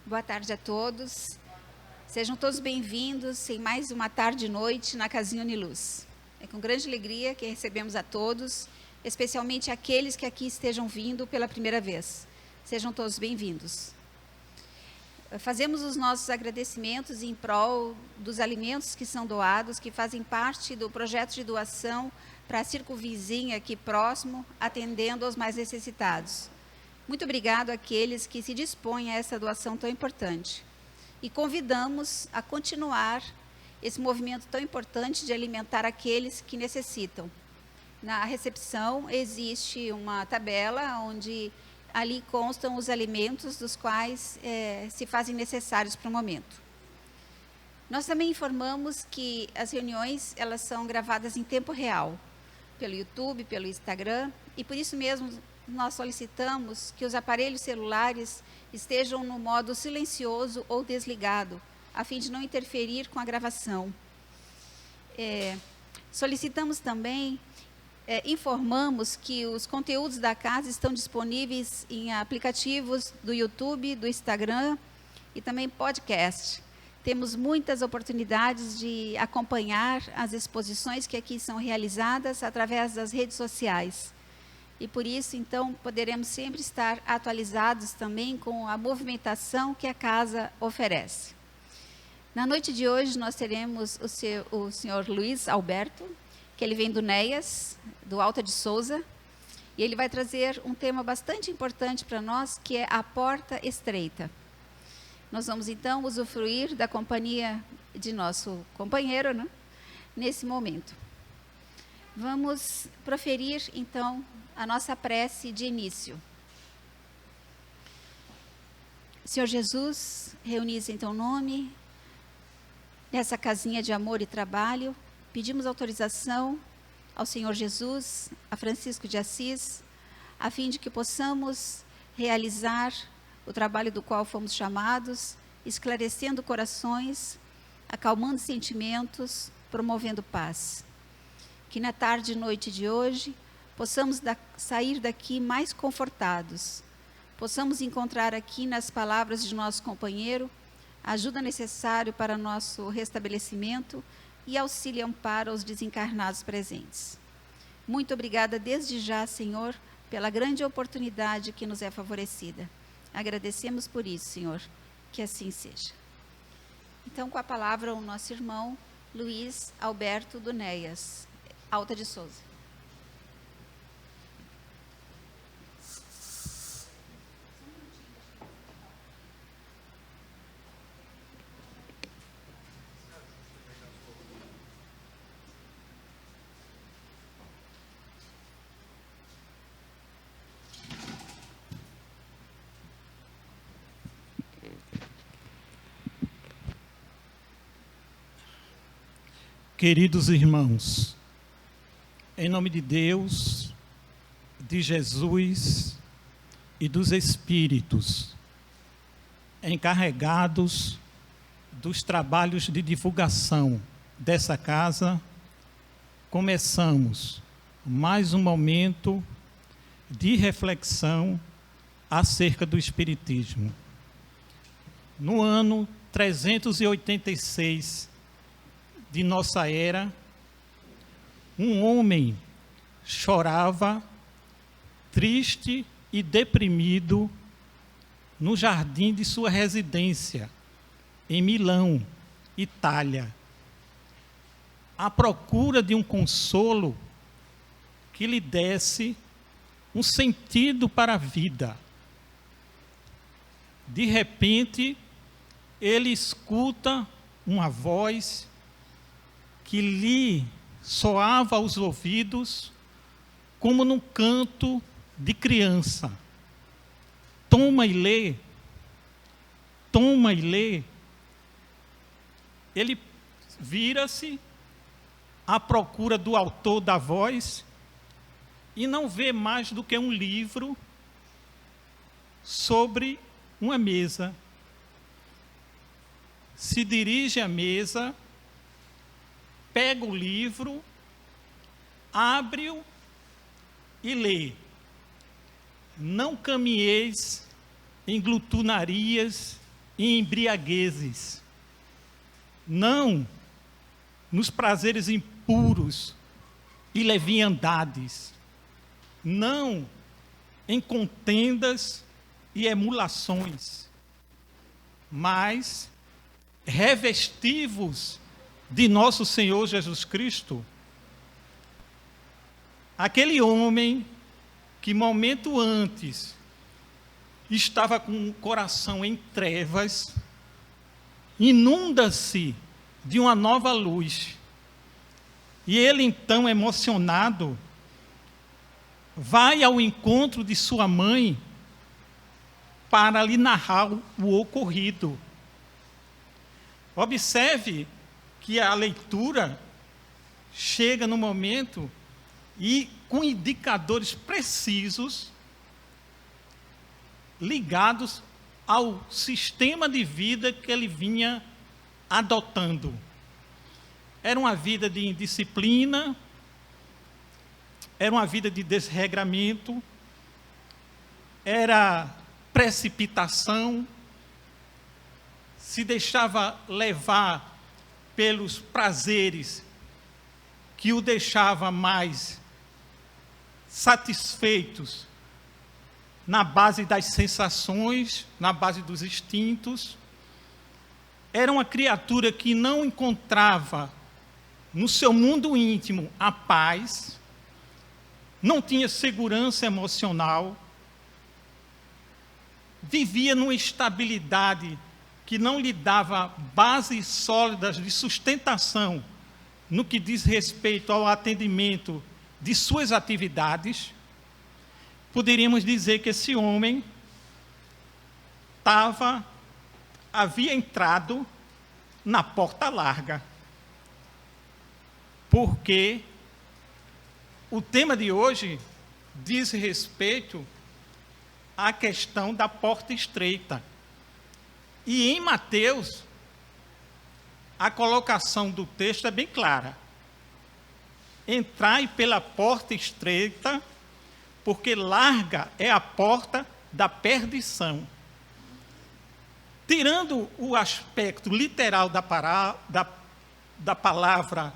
Boa tarde a todos. Sejam todos bem-vindos em mais uma tarde e noite na Casinha Uniluz. É com grande alegria que recebemos a todos, especialmente aqueles que aqui estejam vindo pela primeira vez. Sejam todos bem-vindos. Fazemos os nossos agradecimentos em prol dos alimentos que são doados, que fazem parte do projeto de doação para a circunvizinha aqui próximo, atendendo aos mais necessitados. Muito obrigado àqueles que se dispõem a essa doação tão importante. E convidamos a continuar esse movimento tão importante de alimentar aqueles que necessitam. Na recepção existe uma tabela onde ali constam os alimentos dos quais se fazem necessários para o momento. Nós também informamos que as reuniões elas são gravadas em tempo real, pelo YouTube, pelo Instagram, e por isso mesmo nós solicitamos que os aparelhos celulares estejam no modo silencioso ou desligado, a fim de não interferir com a gravação. Solicitamos também, informamos que os conteúdos da casa estão disponíveis em aplicativos do YouTube, do Instagram e também podcast. Temos muitas oportunidades de acompanhar as exposições que aqui são realizadas através das redes sociais. E por isso, então, poderemos sempre estar atualizados também com a movimentação que a casa oferece. Na noite de hoje, nós teremos o senhor Luiz Alberto, que ele vem do NEAS, do Alta de Souza, e ele vai trazer um tema bastante importante para nós, que é a porta estreita. Nós vamos, então, usufruir da companhia de nosso companheiro, né, nesse momento. Vamos proferir, então, a nossa prece de início. Senhor Jesus, reunis em teu nome, nessa casinha de amor e trabalho, pedimos autorização ao Senhor Jesus, a Francisco de Assis, a fim de que possamos realizar o trabalho do qual fomos chamados, esclarecendo corações, acalmando sentimentos, promovendo paz. Que na tarde e noite de hoje possamos sair daqui mais confortados, possamos encontrar aqui nas palavras de nosso companheiro a ajuda necessária para nosso restabelecimento e auxílio e amparo aos desencarnados presentes. Muito obrigada desde já, Senhor, pela grande oportunidade que nos é favorecida. Agradecemos por isso, Senhor, que assim seja. Então, com a palavra, o nosso irmão Luiz Alberto do NEAS, Alta de Souza. Queridos irmãos, em nome de Deus, de Jesus e dos Espíritos, encarregados dos trabalhos de divulgação dessa casa, começamos mais um momento de reflexão acerca do Espiritismo. No ano 386 de nossa era, um homem chorava, triste e deprimido, no jardim de sua residência, em Milão, Itália, à procura de um consolo que lhe desse um sentido para a vida. De repente, ele escuta uma voz que lhe soava aos ouvidos como num canto de criança. Toma e lê, toma e lê. Ele vira-se à procura do autor da voz e não vê mais do que um livro sobre uma mesa. Se dirige à mesa, pega o livro, abre-o e lê. Não caminheis em glutonarias em embriaguezes, não nos prazeres impuros e leviandades, não em contendas e emulações, mas revestivos de nosso Senhor Jesus Cristo. Aquele homem que momento antes estava com o coração em trevas, inunda-se de uma nova luz. E ele então, emocionado, vai ao encontro de sua mãe para lhe narrar o ocorrido. Observe que a leitura chega no momento e com indicadores precisos ligados ao sistema de vida que ele vinha adotando. Era uma vida de indisciplina, era uma vida de desregramento, era precipitação, se deixava levar pelos prazeres que o deixava mais satisfeitos na base das sensações, na base dos instintos. Era uma criatura que não encontrava no seu mundo íntimo a paz, não tinha segurança emocional, vivia numa estabilidade que não lhe dava bases sólidas de sustentação no que diz respeito ao atendimento de suas atividades. Poderíamos dizer que esse homem havia entrado na porta larga, porque o tema de hoje diz respeito à questão da porta estreita. E em Mateus, a colocação do texto é bem clara. Entrai pela porta estreita, porque larga é a porta da perdição. Tirando o aspecto literal da palavra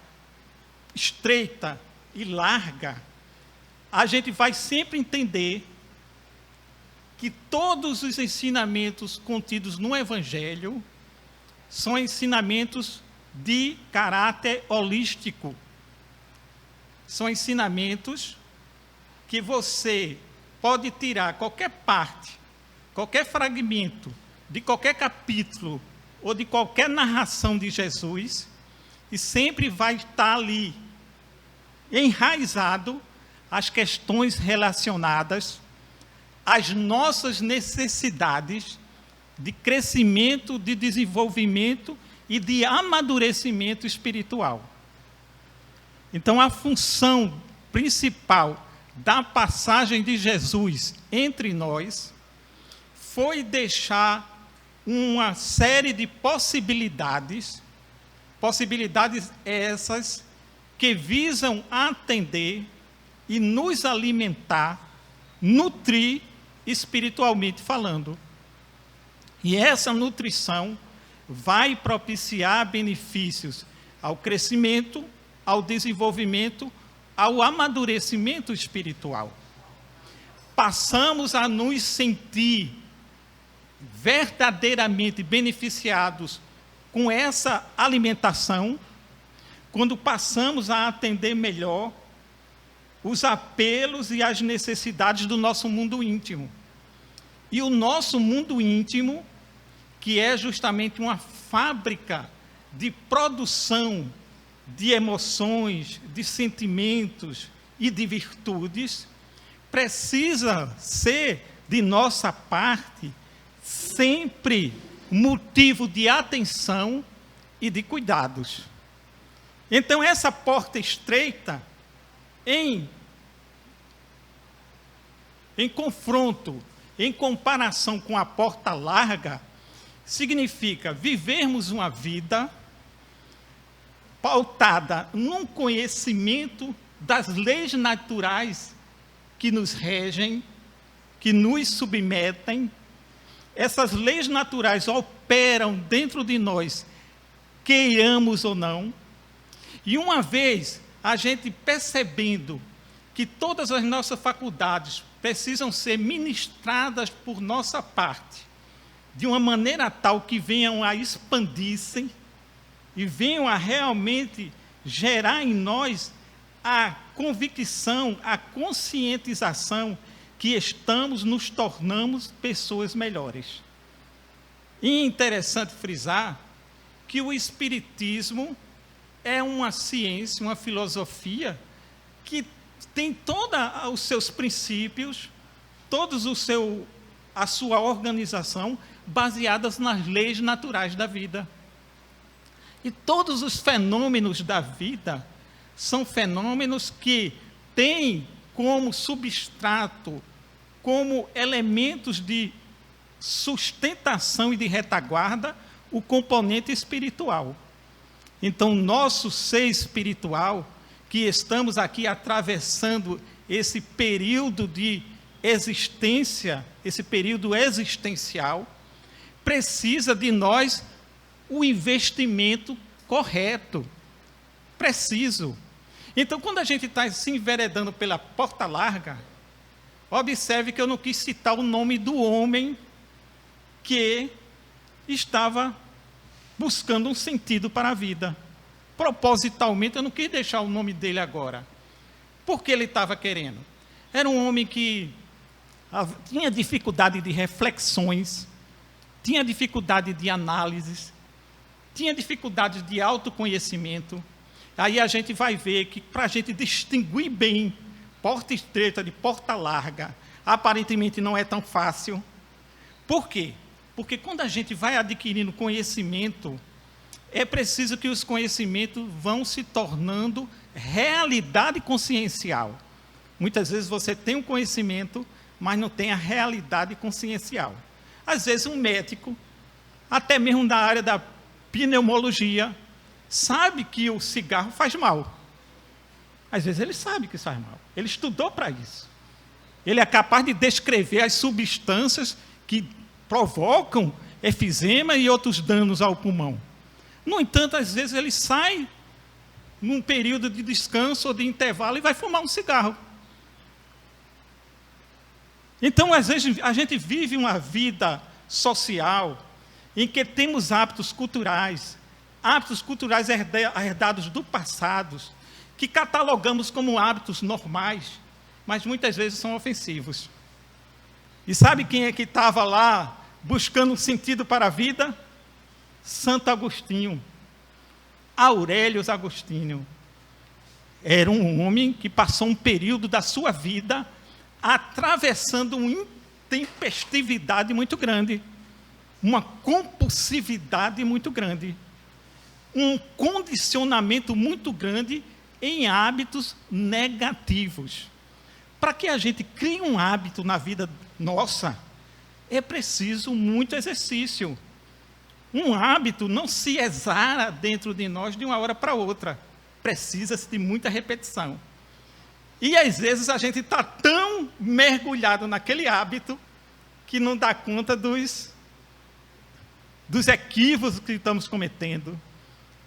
estreita e larga, a gente vai sempre entender que todos os ensinamentos contidos no Evangelho são ensinamentos de caráter holístico. São ensinamentos que você pode tirar qualquer parte, qualquer fragmento, de qualquer capítulo ou de qualquer narração de Jesus, e sempre vai estar ali, enraizado, as questões relacionadas às nossas necessidades de crescimento, de desenvolvimento e de amadurecimento espiritual. Então, a função principal da passagem de Jesus entre nós foi deixar uma série de possibilidades essas que visam atender e nos alimentar, nutrir espiritualmente falando. E essa nutrição vai propiciar benefícios ao crescimento, ao desenvolvimento, ao amadurecimento espiritual. Passamos a nos sentir verdadeiramente beneficiados com essa alimentação quando passamos a atender melhor os apelos e as necessidades do nosso mundo íntimo. E o nosso mundo íntimo, que é justamente uma fábrica de produção de emoções, de sentimentos e de virtudes, precisa ser, de nossa parte, sempre motivo de atenção e de cuidados. Então, essa porta estreita, em confronto, em comparação com a porta larga, significa vivermos uma vida pautada num conhecimento das leis naturais que nos regem, que nos submetem, essas leis naturais operam dentro de nós, queiramos ou não. E uma vez a gente percebendo que todas as nossas faculdades precisam ser ministradas por nossa parte, de uma maneira tal que venham a expandir-se e venham a realmente gerar em nós a convicção, a conscientização que nos tornamos pessoas melhores. E é interessante frisar que o Espiritismo é uma ciência, uma filosofia que tem todos os seus princípios, a sua organização baseadas nas leis naturais da vida. E todos os fenômenos da vida são fenômenos que têm como substrato, como elementos de sustentação e de retaguarda, o componente espiritual. Então, nosso ser espiritual, que estamos aqui atravessando esse período de existência, esse período existencial, precisa de nós o investimento correto, preciso. Então, quando a gente está se enveredando pela porta larga, observe que eu não quis citar o nome do homem que estava buscando um sentido para a vida. Propositalmente, eu não quis deixar o nome dele agora. Porque ele estava querendo. Era um homem que tinha dificuldade de reflexões, tinha dificuldade de análises, tinha dificuldade de autoconhecimento. Aí a gente vai ver que, para a gente distinguir bem porta estreita de porta larga, aparentemente não é tão fácil. Por quê? Porque quando a gente vai adquirindo conhecimento, é preciso que os conhecimentos vão se tornando realidade consciencial. Muitas vezes você tem um conhecimento, mas não tem a realidade consciencial. Às vezes um médico, até mesmo da área da pneumologia, sabe que o cigarro faz mal. Às vezes ele sabe que faz mal. Ele estudou para isso. Ele é capaz de descrever as substâncias que provocam efizema e outros danos ao pulmão. No entanto, às vezes ele sai num período de descanso ou de intervalo e vai fumar um cigarro. Então, às vezes, a gente vive uma vida social em que temos hábitos culturais herdados do passado, que catalogamos como hábitos normais, mas muitas vezes são ofensivos. E sabe quem é que estava lá buscando um sentido para a vida? Santo Agostinho, Aurélio Agostinho. Era um homem que passou um período da sua vida atravessando uma intempestividade muito grande, uma compulsividade muito grande, um condicionamento muito grande em hábitos negativos. Para que a gente crie um hábito na vida nossa, é preciso muito exercício. Um hábito não se exara dentro de nós de uma hora para outra. Precisa-se de muita repetição. E às vezes a gente está tão mergulhado naquele hábito que não dá conta dos equívocos que estamos cometendo,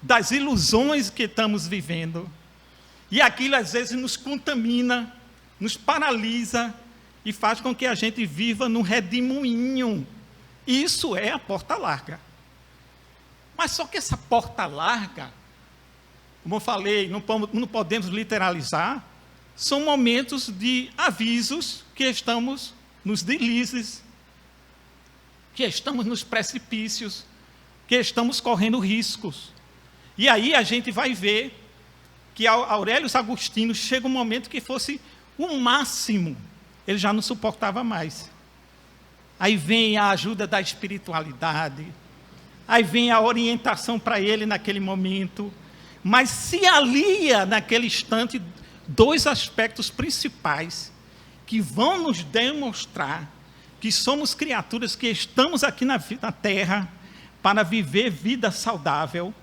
das ilusões que estamos vivendo. E aquilo às vezes nos contamina, nos paralisa e faz com que a gente viva num redemoinho. Isso é a porta larga. Mas só que essa porta larga, como eu falei, não podemos literalizar, são momentos de avisos que estamos nos deslizes, que estamos nos precipícios, que estamos correndo riscos. E aí a gente vai ver que Aurélio Agostinho chega um momento que fosse o máximo, ele já não suportava mais. Aí vem a ajuda da espiritualidade, aí vem a orientação para ele naquele momento, mas se alia naquele instante dois aspectos principais que vão nos demonstrar que somos criaturas que estamos aqui na Terra para viver vida saudável,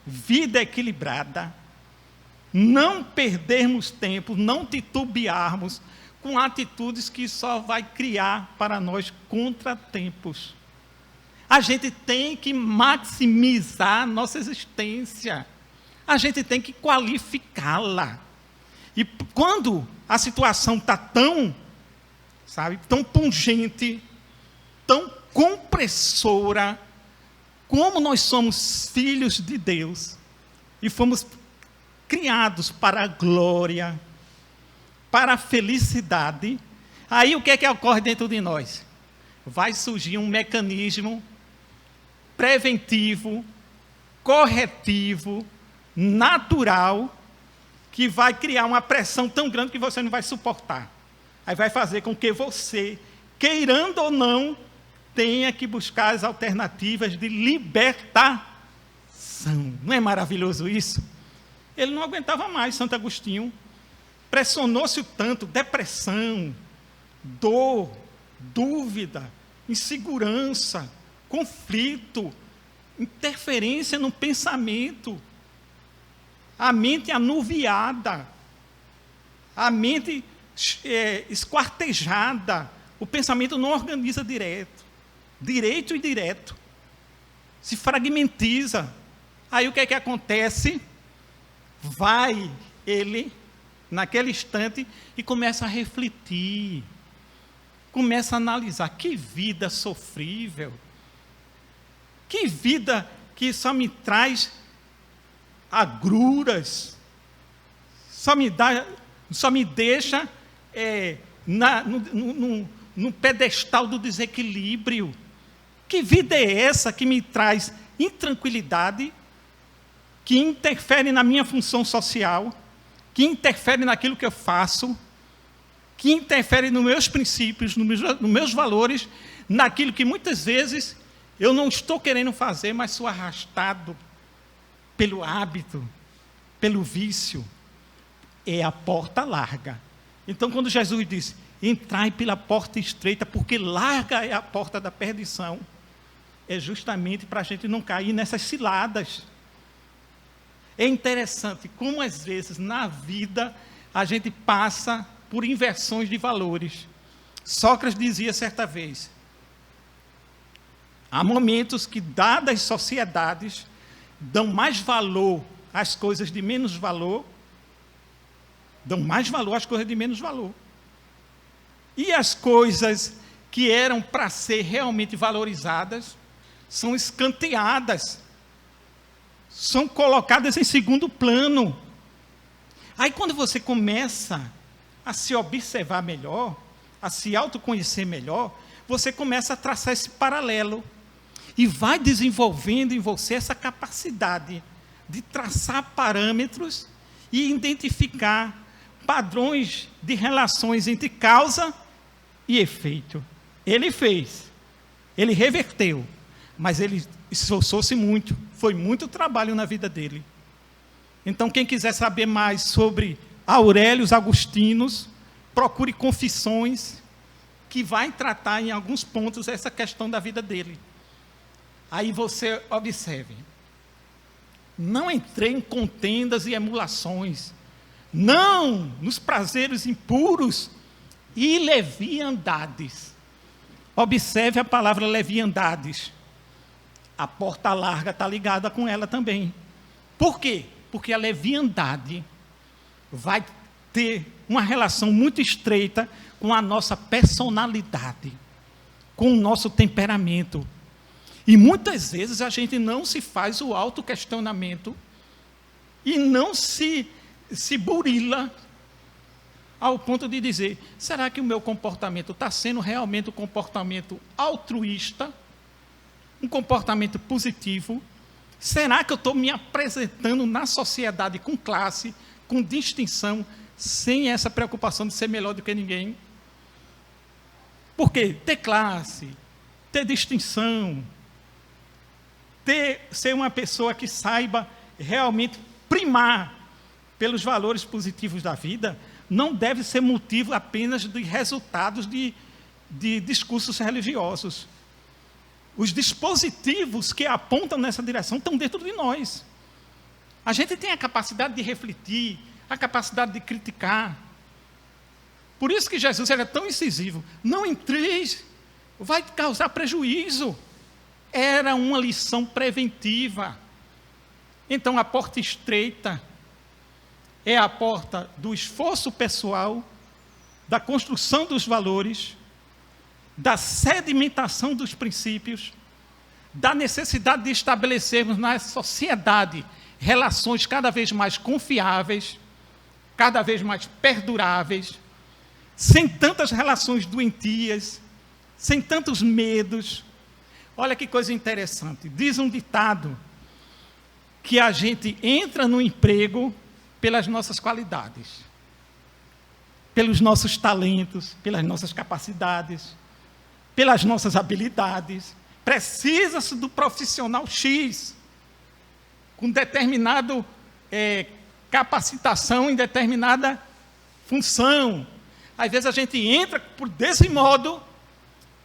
vida equilibrada, não perdermos tempo, não titubearmos com atitudes que só vai criar para nós contratempos. A gente tem que maximizar a nossa existência. A gente tem que qualificá-la. E quando a situação está tão pungente, tão compressora, como nós somos filhos de Deus e fomos criados para a glória, para a felicidade, aí o que é que ocorre dentro de nós? Vai surgir um mecanismo preventivo, corretivo, natural, que vai criar uma pressão tão grande que você não vai suportar. Aí vai fazer com que você, queirando ou não, tenha que buscar as alternativas de libertação. Não é maravilhoso isso? Ele não aguentava mais, Santo Agostinho. Pressionou-se o tanto, depressão, dor, dúvida, insegurança, conflito, interferência no pensamento, a mente anuviada, a mente esquartejada, o pensamento não organiza direito e direto, se fragmentiza. Aí o que é que acontece? Vai ele, naquele instante, e começa a refletir, começa a analisar, que vida sofrível, que vida que só me traz agruras, só me deixa no pedestal do desequilíbrio. Que vida é essa que me traz intranquilidade, que interfere na minha função social, que interfere naquilo que eu faço, que interfere nos meus princípios, nos meus valores, naquilo que muitas vezes eu não estou querendo fazer, mas sou arrastado pelo hábito, pelo vício. É a porta larga. Então, quando Jesus diz, entrai pela porta estreita, porque larga é a porta da perdição, é justamente para a gente não cair nessas ciladas. É interessante como, às vezes, na vida, a gente passa por inversões de valores. Sócrates dizia certa vez, há momentos que, dadas as sociedades, dão mais valor às coisas de menos valor, dão mais valor às coisas de menos valor. E as coisas que eram para ser realmente valorizadas, são escanteadas, são colocadas em segundo plano. Aí quando você começa a se observar melhor, a se autoconhecer melhor, você começa a traçar esse paralelo e vai desenvolvendo em você essa capacidade de traçar parâmetros e identificar padrões de relações entre causa e efeito. Ele fez, ele reverteu, mas ele esforçou-se muito, foi muito trabalho na vida dele. Então, quem quiser saber mais sobre Aurélio Agostinos, procure Confissões, que vai tratar em alguns pontos essa questão da vida dele. Aí você observe, não entrei em contendas e emulações, não nos prazeres impuros e leviandades. Observe a palavra leviandades. A porta larga está ligada com ela também. Por quê? Porque a leviandade vai ter uma relação muito estreita com a nossa personalidade, com o nosso temperamento. E muitas vezes a gente não se faz o autoquestionamento e não se burila ao ponto de dizer, será que o meu comportamento está sendo realmente um comportamento altruísta, um comportamento positivo? Será que eu estou me apresentando na sociedade com classe, com distinção, sem essa preocupação de ser melhor do que ninguém? Porque ter classe, ter distinção, ser uma pessoa que saiba realmente primar pelos valores positivos da vida, não deve ser motivo apenas de resultados de discursos religiosos. Os dispositivos que apontam nessa direção estão dentro de nós. A gente tem a capacidade de refletir, a capacidade de criticar. Por isso que Jesus era tão incisivo. Não entreis, vai causar prejuízo. Era uma lição preventiva. Então, a porta estreita é a porta do esforço pessoal, da construção dos valores, da sedimentação dos princípios, da necessidade de estabelecermos na sociedade relações cada vez mais confiáveis, cada vez mais perduráveis, sem tantas relações doentias, sem tantos medos. Olha que coisa interessante. Diz um ditado que a gente entra no emprego pelas nossas qualidades, pelos nossos talentos, pelas nossas capacidades, pelas nossas habilidades. Precisa-se do profissional X, com determinada capacitação em determinada função. Às vezes a gente entra desse modo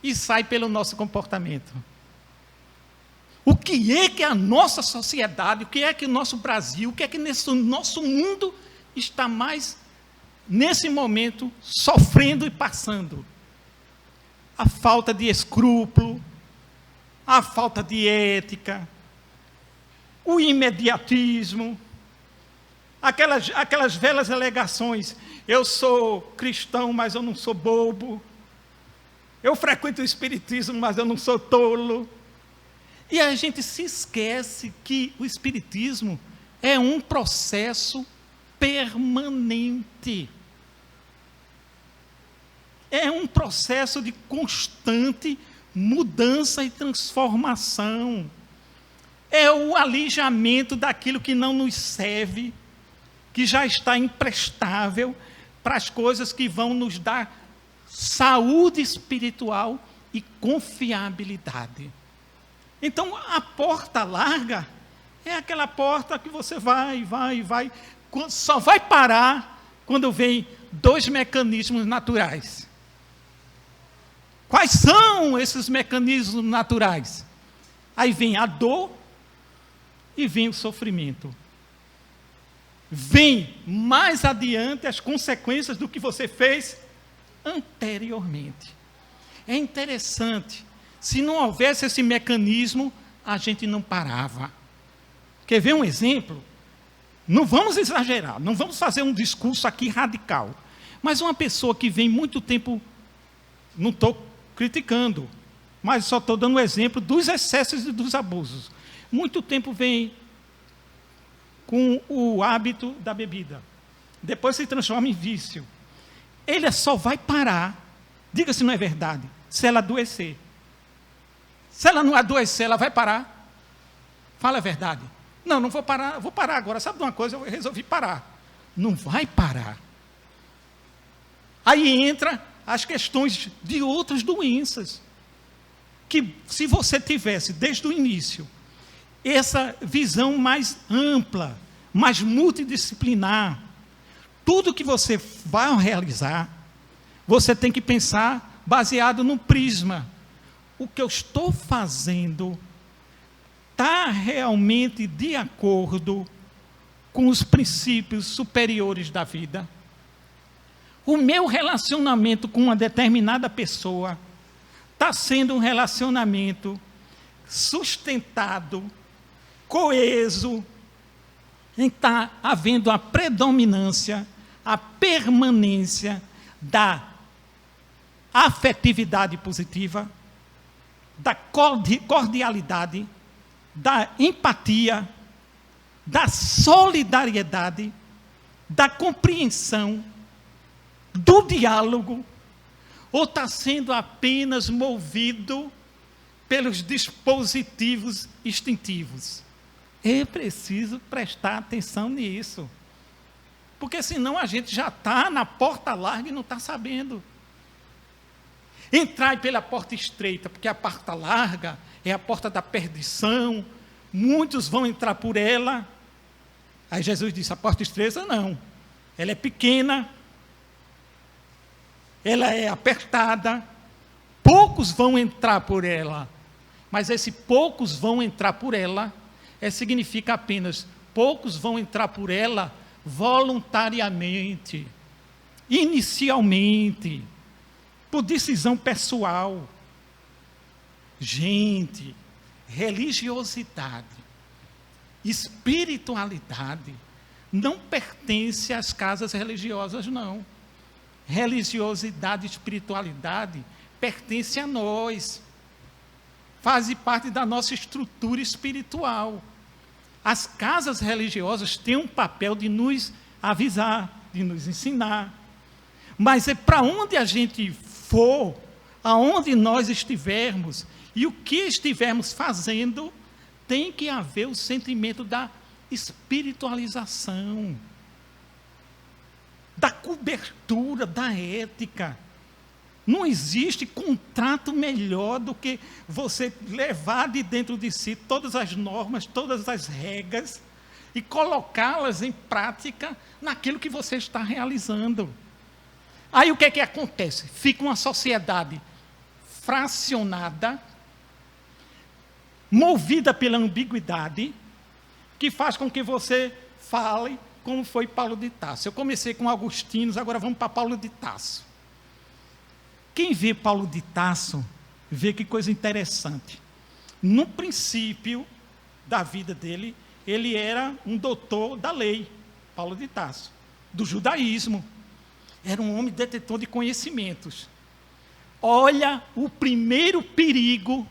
e sai pelo nosso comportamento. O que é que a nossa sociedade, o que é que o nosso Brasil, o que é que o nosso mundo está mais, nesse momento, sofrendo e passando? A falta de escrúpulo, a falta de ética, o imediatismo, aquelas velhas alegações: eu sou cristão, mas eu não sou bobo, eu frequento o espiritismo, mas eu não sou tolo. E a gente se esquece que o espiritismo é um processo permanente. É um processo de constante mudança e transformação. É o alijamento daquilo que não nos serve, que já está imprestável, para as coisas que vão nos dar saúde espiritual e confiabilidade. Então, a porta larga é aquela porta que você vai, só vai parar quando vem dois mecanismos naturais. Quais são esses mecanismos naturais? Aí vem a dor e vem o sofrimento. Vem mais adiante as consequências do que você fez anteriormente. É interessante. Se não houvesse esse mecanismo, a gente não parava. Quer ver um exemplo? Não vamos exagerar, não vamos fazer um discurso aqui radical. Mas uma pessoa que vem muito tempo, não estou criticando, mas só estou dando um exemplo dos excessos e dos abusos. Muito tempo vem com o hábito da bebida. Depois se transforma em vício. Ele só vai parar, diga se não é verdade, se ela adoecer. Se ela não adoecer, ela vai parar? Fala a verdade. Não vou parar, vou parar agora. Sabe de uma coisa? Eu resolvi parar. Não vai parar. Aí entra as questões de outras doenças. Que se você tivesse, desde o início, essa visão mais ampla, mais multidisciplinar, tudo que você vai realizar, você tem que pensar baseado no prisma. O que eu estou fazendo está realmente de acordo com os princípios superiores da vida? O meu relacionamento com uma determinada pessoa está sendo um relacionamento sustentado, coeso, em que está havendo a predominância, a permanência da afetividade positiva, da cordialidade, da empatia, da solidariedade, da compreensão, do diálogo, ou está sendo apenas movido pelos dispositivos instintivos? É preciso prestar atenção nisso, porque senão a gente já está na porta larga e não está sabendo. Entrai pela porta estreita, porque a porta larga é a porta da perdição, muitos vão entrar por ela. Aí Jesus disse: a porta estreita não, ela é pequena, ela é apertada, poucos vão entrar por ela, mas esse poucos vão entrar por ela, significa apenas poucos vão entrar por ela voluntariamente, inicialmente, por decisão pessoal. Gente, religiosidade, espiritualidade, não pertence às casas religiosas, não. Religiosidade e espiritualidade pertence a nós. Faz parte da nossa estrutura espiritual. As casas religiosas têm um papel de nos avisar, de nos ensinar. Mas é para onde a gente for, aonde nós estivermos, e o que estivermos fazendo, tem que haver o sentimento da espiritualização, da cobertura, da ética. Não existe contrato melhor do que você levar de dentro de si todas as normas, todas as regras e colocá-las em prática naquilo que você está realizando. Aí o que é que acontece? Fica uma sociedade fracionada, movida pela ambiguidade, que faz com que você fale como foi Paulo de Tarso. Eu comecei com Agostinos, agora vamos para Paulo de Tarso. Quem vê Paulo de Tarso, vê que coisa interessante. No princípio da vida dele, ele era um doutor da lei, Paulo de Tarso, do judaísmo. Era um homem detetor de conhecimentos. Olha o primeiro perigo,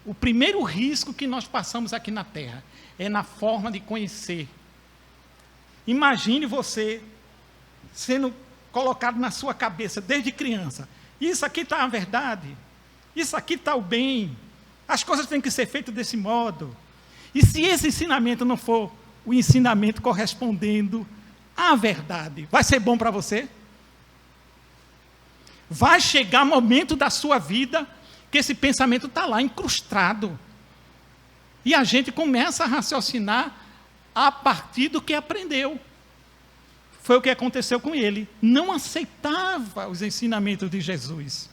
o primeiro risco que nós passamos aqui na Terra, é na forma de conhecer. Imagine você sendo colocado na sua cabeça desde criança. Isso aqui está a verdade, isso aqui está o bem, as coisas têm que ser feitas desse modo. E se esse ensinamento não for o ensinamento correspondendo à verdade, vai ser bom para você? Vai chegar momento da sua vida que esse pensamento está lá, incrustado. E a gente começa a raciocinar a partir do que aprendeu. Foi o que aconteceu com ele. Não aceitava os ensinamentos de Jesus.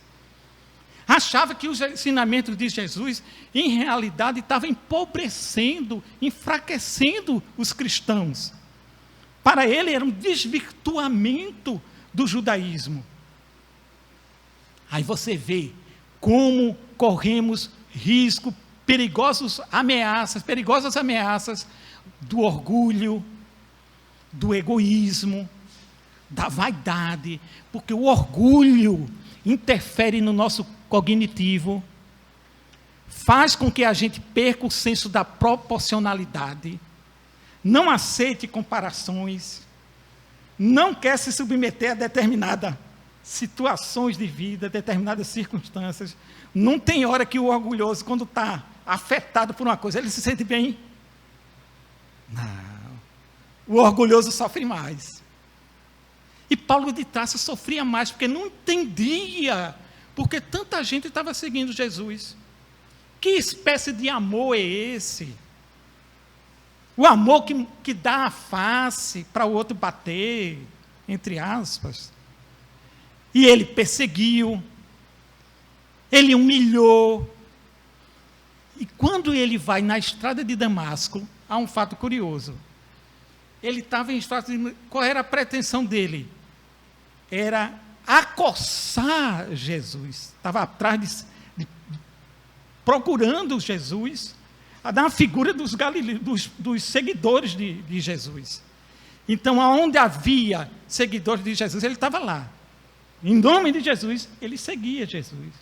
Achava que os ensinamentos de Jesus, em realidade, estavam empobrecendo, enfraquecendo os cristãos. Para ele era um desvirtuamento do judaísmo. Aí você vê como corremos risco, perigosas ameaças do orgulho, do egoísmo, da vaidade, porque o orgulho interfere no nosso cognitivo, faz com que a gente perca o senso da proporcionalidade, não aceite comparações, não quer se submeter a determinadas situações de vida, determinadas circunstâncias. Não tem hora que o orgulhoso, quando está afetado por uma coisa, ele se sente bem. Não. O orgulhoso sofre mais. E Paulo de Tarso sofria mais, porque não entendia porque tanta gente estava seguindo Jesus. Que espécie de amor é esse? O amor que dá a face para o outro bater, entre aspas. E ele perseguiu, ele humilhou. E quando ele vai na estrada de Damasco, há um fato curioso. Ele estava em estrada de... Qual era a pretensão dele? Era acossar Jesus. Estava atrás procurando Jesus, a dar uma figura dos seguidores de Jesus. Então, aonde havia seguidores de Jesus, ele estava lá. Em nome de Jesus, ele seguia Jesus.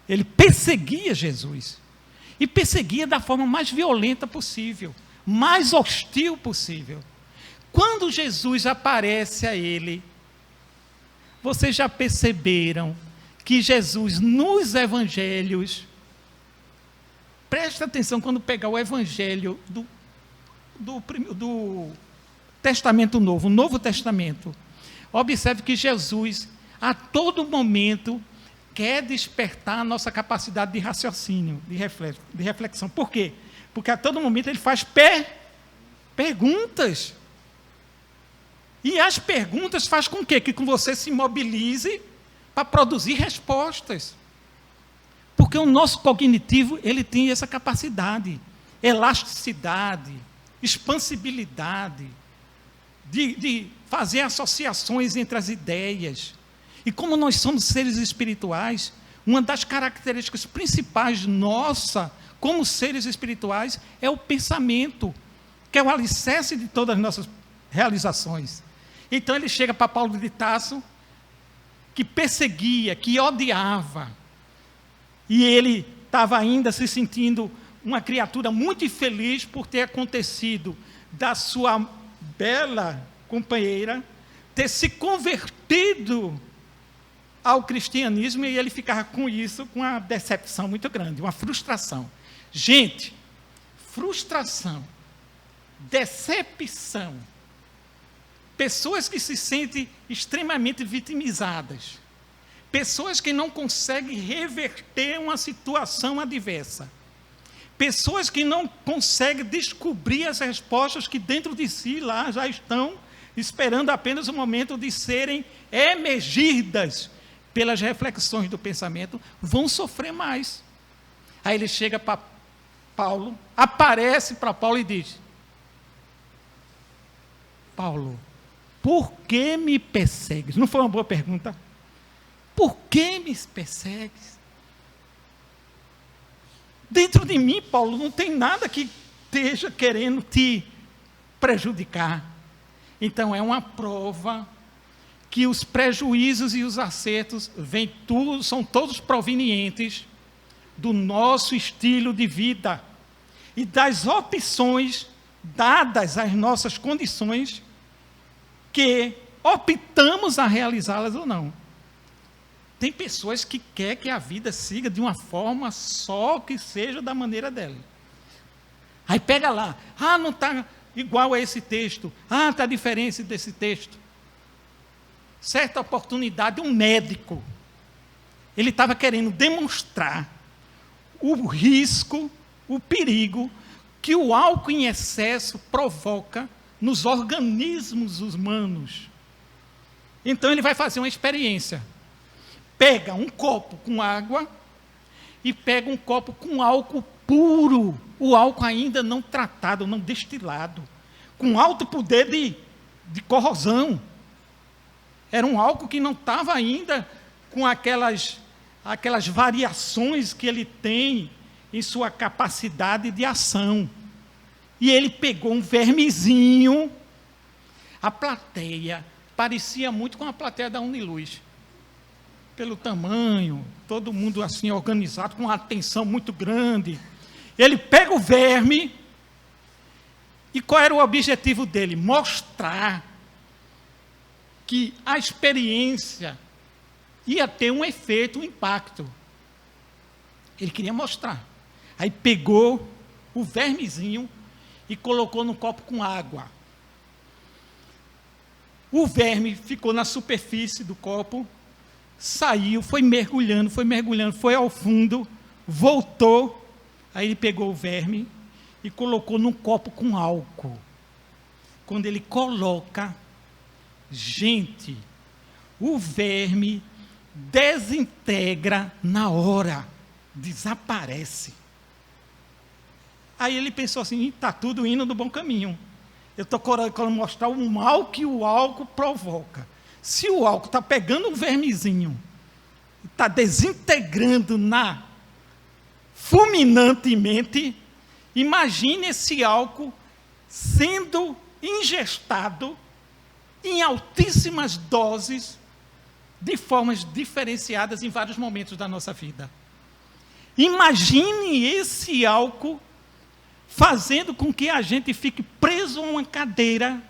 Ele perseguia Jesus. E perseguia da forma mais violenta possível, mais hostil possível. Quando Jesus aparece a ele, vocês já perceberam que Jesus, nos evangelhos, presta atenção quando pegar o evangelho do Testamento Novo, o Novo Testamento, observe que Jesus, a todo momento, quer despertar a nossa capacidade de raciocínio, de reflexão. Por quê? Porque a todo momento ele faz perguntas. E as perguntas faz com quê? Que você se mobilize para produzir respostas. Porque o nosso cognitivo, ele tem essa capacidade, elasticidade, expansibilidade, de fazer associações entre as ideias. E como nós somos seres espirituais, uma das características principais nossa como seres espirituais, é o pensamento, que é o alicerce de todas as nossas realizações. Então ele chega para Paulo de Tarso, que perseguia, que odiava, e ele estava ainda se sentindo uma criatura muito infeliz por ter acontecido da sua bela companheira ter se convertido ao cristianismo, e ele ficava com isso, com uma decepção muito grande, uma frustração. Gente, frustração, decepção, pessoas que se sentem extremamente vitimizadas, pessoas que não conseguem reverter uma situação adversa, pessoas que não conseguem descobrir as respostas que dentro de si lá já estão esperando apenas o momento de serem emergidas pelas reflexões do pensamento, vão sofrer mais. Aí ele chega para Paulo, aparece para Paulo e diz: Paulo, por que me persegues? Não foi uma boa pergunta? Por que me persegues? Dentro de mim, Paulo, não tem nada que esteja querendo te prejudicar. Então é uma prova que os prejuízos e os acertos são todos provenientes do nosso estilo de vida e das opções dadas às nossas condições, que optamos a realizá-las ou não. Tem pessoas que querem que a vida siga de uma forma só, que seja da maneira dela. Aí pega lá, não está igual a esse texto, está diferente desse texto. Certa oportunidade, um médico, ele estava querendo demonstrar o risco, o perigo que o álcool em excesso provoca nos organismos humanos. Então ele vai fazer uma experiência. Pega um copo com água e pega um copo com álcool puro, o álcool ainda não tratado, não destilado, com alto poder de corrosão. Era um álcool que não estava ainda com aquelas variações que ele tem em sua capacidade de ação. E ele pegou um vermezinho. A plateia parecia muito com a plateia da Uniluz, pelo tamanho, todo mundo assim organizado, com uma atenção muito grande. Ele pega o verme, e qual era o objetivo dele? Mostrar que a experiência ia ter um efeito, um impacto. Ele queria mostrar. Aí pegou o vermezinho e colocou no copo com água. O verme ficou na superfície do copo, saiu, foi mergulhando, foi ao fundo, voltou. Aí ele pegou o verme e colocou num copo com álcool. Quando ele coloca, gente, o verme desintegra na hora, desaparece. Aí ele pensou assim: está tudo indo no bom caminho. Eu estou querendo mostrar o mal que o álcool provoca. Se o álcool está pegando um vermezinho, está desintegrando fulminantemente, imagine esse álcool sendo ingestado em altíssimas doses, de formas diferenciadas em vários momentos da nossa vida. Imagine esse álcool fazendo com que a gente fique preso a uma cadeira,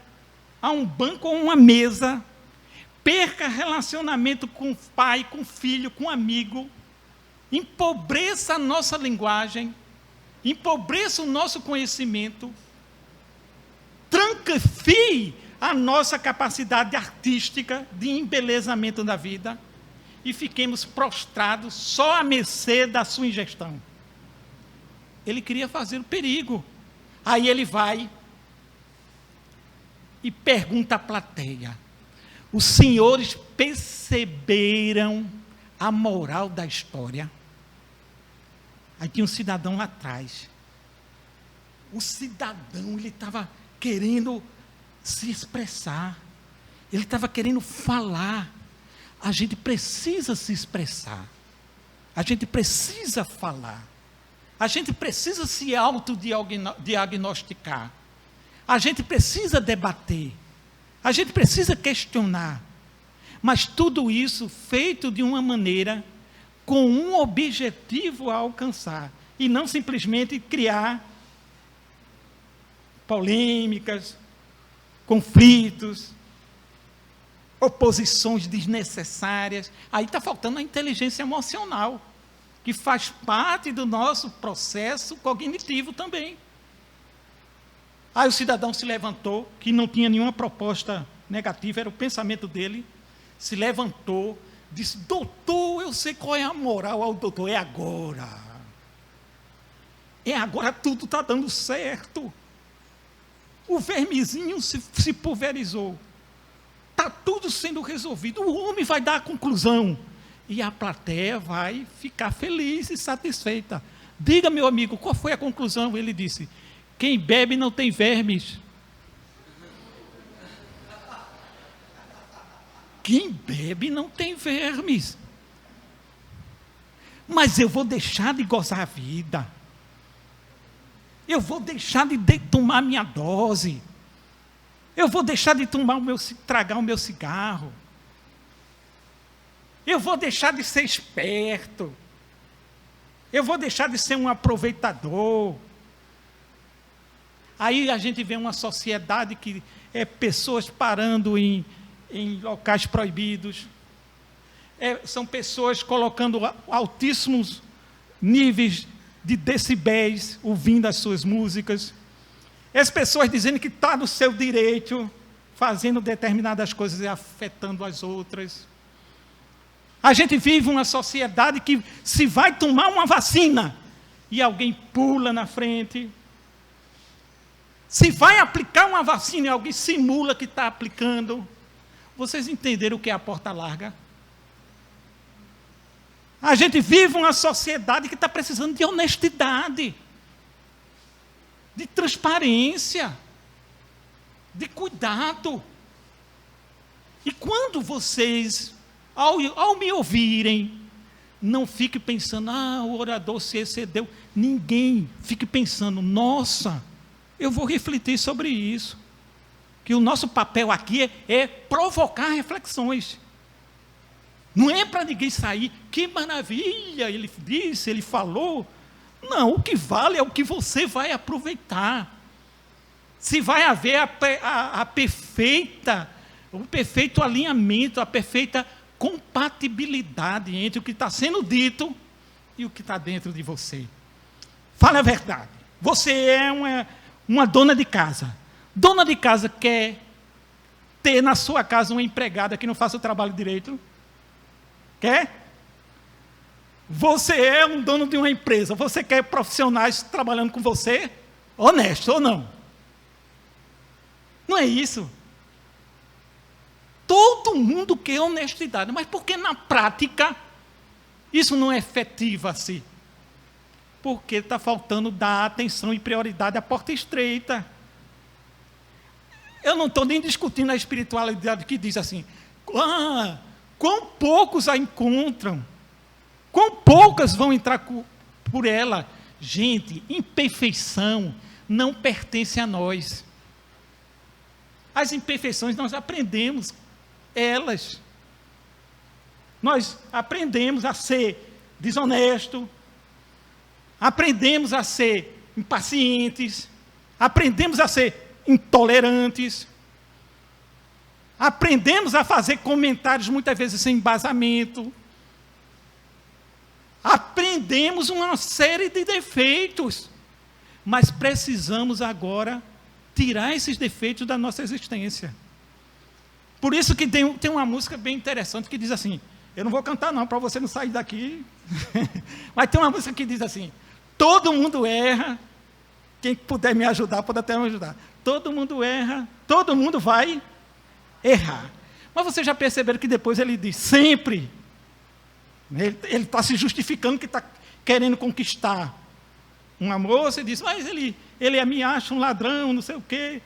a um banco ou uma mesa, perca relacionamento com o pai, com o filho, com o amigo, empobreça a nossa linguagem, empobreça o nosso conhecimento, tranquefie a nossa capacidade artística de embelezamento da vida e fiquemos prostrados só à mercê da sua ingestão. Ele queria fazer o perigo. Aí ele vai e pergunta à plateia: os senhores perceberam a moral da história? Aí tinha um cidadão lá atrás. O cidadão, ele estava querendo se expressar. Ele estava querendo falar. A gente precisa se expressar. A gente precisa falar. A gente precisa se autodiagnosticar. A gente precisa debater. A gente precisa questionar. Mas tudo isso feito de uma maneira com um objetivo a alcançar. E não simplesmente criar polêmicas, conflitos, oposições desnecessárias. Aí está faltando a inteligência emocional, que faz parte do nosso processo cognitivo também. Aí o cidadão se levantou, que não tinha nenhuma proposta negativa, era o pensamento dele, se levantou, disse: doutor, eu sei qual é a moral ao doutor, é agora. É agora, tudo está dando certo. O vermezinho se pulverizou. Está tudo sendo resolvido. O homem vai dar a conclusão. E a plateia vai ficar feliz e satisfeita. Diga, meu amigo, qual foi a conclusão? Ele disse: quem bebe não tem vermes. Quem bebe não tem vermes. Mas eu vou deixar de gozar a vida. Eu vou deixar de tomar minha dose. Eu vou deixar de tragar o meu cigarro. Eu vou deixar de ser esperto. Eu vou deixar de ser um aproveitador. Aí a gente vê uma sociedade que é pessoas parando em locais proibidos. São pessoas colocando altíssimos níveis de decibéis ouvindo as suas músicas. As pessoas dizendo que está no seu direito, fazendo determinadas coisas e afetando as outras. A gente vive uma sociedade que se vai tomar uma vacina e alguém pula na frente. Se vai aplicar uma vacina e alguém simula que está aplicando. Vocês entenderam o que é a porta larga? A gente vive uma sociedade que está precisando de honestidade, de transparência, de cuidado. E quando vocês, ao me ouvirem, não fique pensando: o orador se excedeu. Ninguém fique pensando: nossa, eu vou refletir sobre isso. Que o nosso papel aqui é provocar reflexões. Não é para ninguém sair: que maravilha, ele disse, ele falou. Não, o que vale é o que você vai aproveitar. Se vai haver o perfeito alinhamento, a perfeita compatibilidade entre o que está sendo dito e o que está dentro de você. Fale a verdade. Você é uma dona de casa. Dona de casa quer ter na sua casa uma empregada que não faça o trabalho direito? Quer? Você é um dono de uma empresa. Você quer profissionais trabalhando com você? Honesto ou não? Não é isso? Todo mundo quer honestidade, mas por que na prática isso não é efetivo assim? Porque está faltando dar atenção e prioridade à porta estreita. Eu não estou nem discutindo a espiritualidade que diz assim: quão poucos a encontram, quão poucas vão entrar por ela. Gente, imperfeição não pertence a nós. As imperfeições nós aprendemos elas. Nós aprendemos a ser desonesto, aprendemos a ser impacientes, aprendemos a ser intolerantes, aprendemos a fazer comentários muitas vezes sem embasamento, aprendemos uma série de defeitos, mas precisamos agora tirar esses defeitos da nossa existência. Por isso que tem uma música bem interessante que diz assim, eu não vou cantar não, para você não sair daqui, mas tem uma música que diz assim: todo mundo erra, quem puder me ajudar, pode até me ajudar, todo mundo erra, todo mundo vai errar. Mas vocês já perceberam que depois ele diz sempre, ele está se justificando que está querendo conquistar uma moça e diz: mas ele me acha um ladrão, não sei o quê.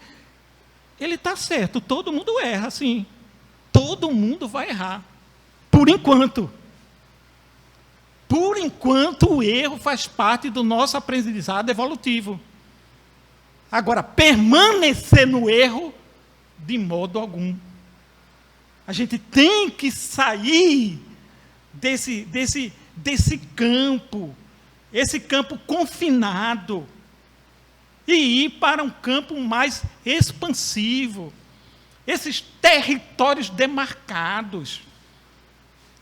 Ele está certo, todo mundo erra, sim. Todo mundo vai errar. Por enquanto. Por enquanto o erro faz parte do nosso aprendizado evolutivo. Agora, permanecer no erro, de modo algum. A gente tem que sair desse campo, esse campo confinado, e ir para um campo mais expansivo, esses territórios demarcados,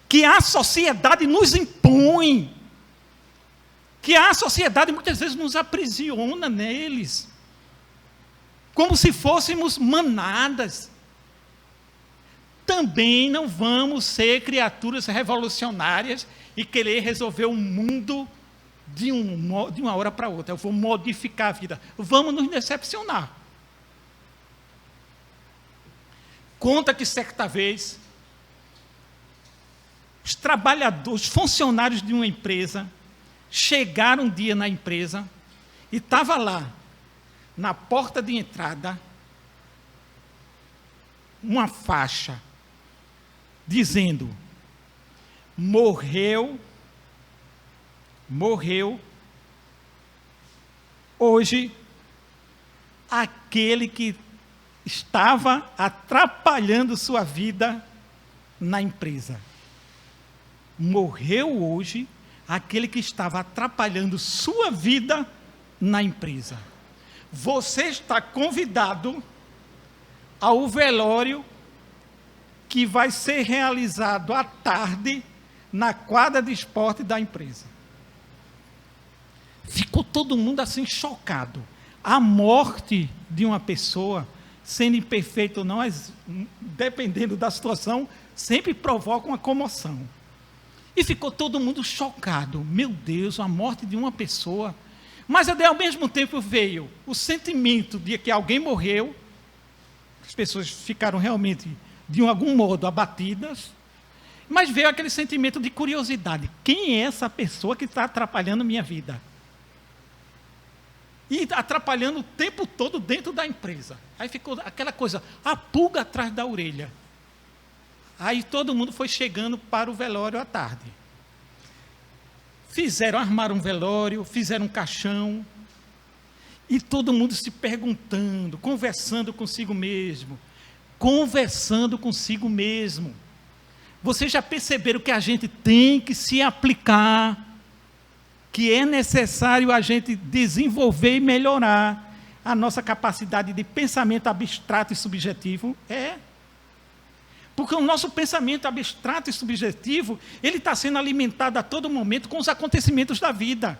que a sociedade nos impõe, que a sociedade muitas vezes nos aprisiona neles, como se fôssemos manadas. Também não vamos ser criaturas revolucionárias e querer resolver o mundo de uma hora para outra. Eu vou modificar a vida. Vamos nos decepcionar. Conta que certa vez, os trabalhadores, os funcionários de uma empresa, chegaram um dia na empresa e estava lá, na porta de entrada, uma faixa dizendo: morreu hoje aquele que estava atrapalhando sua vida na empresa. Morreu hoje aquele que estava atrapalhando sua vida na empresa. Você está convidado ao velório que vai ser realizado à tarde na quadra de esporte da empresa. Ficou todo mundo assim chocado. A morte de uma pessoa, sendo imperfeita ou não, dependendo da situação, sempre provoca uma comoção. E ficou todo mundo chocado. Meu Deus, a morte de uma pessoa. Mas ao mesmo tempo veio o sentimento de que alguém morreu, as pessoas ficaram realmente, de algum modo, abatidas, mas veio aquele sentimento de curiosidade. Quem é essa pessoa que está atrapalhando minha vida? E atrapalhando o tempo todo dentro da empresa. Aí ficou aquela coisa, a pulga atrás da orelha. Aí todo mundo foi chegando para o velório à tarde. Armaram um velório, fizeram um caixão, e todo mundo se perguntando, conversando consigo mesmo. Vocês já perceberam que a gente tem que se aplicar, que é necessário a gente desenvolver e melhorar a nossa capacidade de pensamento abstrato e subjetivo? Porque o nosso pensamento abstrato e subjetivo, ele está sendo alimentado a todo momento com os acontecimentos da vida.